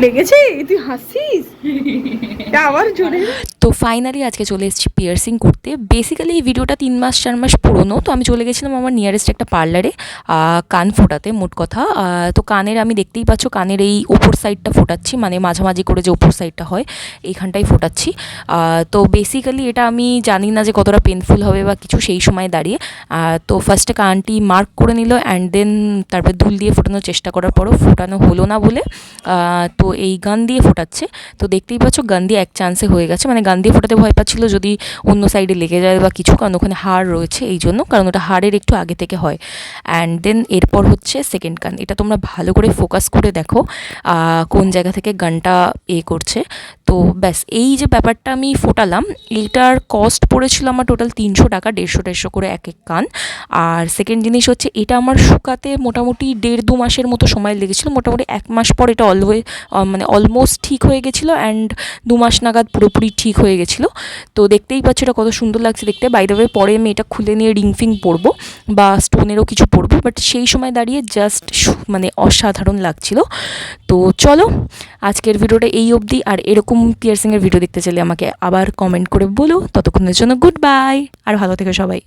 লেগেছে? তুই হাসছিস? আবার জোরে। তো ফাইনালি আজকে চলে এসেছি পিয়ার্সিং করতে। বেসিক্যালি এই ভিডিওটা 3 মাস 4 মাস পুরনো। তো আমি চলে গেছিলাম আমার নিয়ারেস্ট একটা পার্লারে কান ফোটাতে, মোট কথা। তো কানের আমি দেখতেই পাচ্ছ, কানের এই ওপর সাইডটা ফোটাচ্ছি, মানে মাঝামাঝি করে যে ওপর সাইডটা হয় এইখানটাই ফোটাচ্ছি। তো বেসিক্যালি এটা আমি জানি না যে কতটা পেনফুল হবে বা কিছু সেই সময় দাঁড়িয়ে। তো ফার্স্টে কানটি মার্ক করে নিল, অ্যান্ড দেন তারপরে দুল দিয়ে ফোটানোর চেষ্টা করার পরও ফোটানো হলো না বলে তো এই গান দিয়ে ফোটাচ্ছে। তো দেখতেই পাচ্ছ গান দিয়ে এক চান্সে হয়ে গেছে, মানে গান দিয়ে ফোটাতে ভয় পাচ্ছিল যদি অন্য সাইডে লেগে যায় বা কিছু, কারণ ওখানে হাড় রয়েছে এই জন্য, কারণ ওটা হাড়ের একটু আগে থেকে হয়। অ্যান্ড দেন এরপর হচ্ছে সেকেন্ড গান। এটা তোমরা ভালো করে ফোকাস করে দেখো কোন জায়গা থেকে গানটা করছে। তো ব্যাস এই যে ব্যাপারটা আমি ফোটালাম, এইটার কস্ট পড়েছিল আমার টোটাল 300 টাকা, 150 করে এক এক কান। আর সেকেন্ড জিনিস হচ্ছে এটা আমার শুকাতে মোটামুটি 1.5-2 মাসের মতো সময় লেগেছিলো। মোটামুটি 1 মাস পর এটা মানে অলমোস্ট ঠিক হয়ে গেছিলো, অ্যান্ড 2 মাস নাগাদ পুরোপুরি ঠিক হয়ে গেছিলো। তো দেখতেই পাচ্ছ এটা কত সুন্দর লাগছে দেখতে। বাই দ্য ওয়ে পরে আমি এটা খুলে নিয়ে রিং ফিং পরবো বা স্টোনেরও কিছু পরবো, বাট সেই সময় দাঁড়িয়ে জাস্ট মানে অসাধারণ লাগছিল। তো চলো আজকের ভিডিওটা এই অবধি। আর এরকম পিয়ার্সিংয়ের ভিডিও দেখতে চাইলে আমাকে আবার কমেন্ট করে বলো। ততক্ষণের জন্য গুড বাই, আর ভালো থেকো সবাই।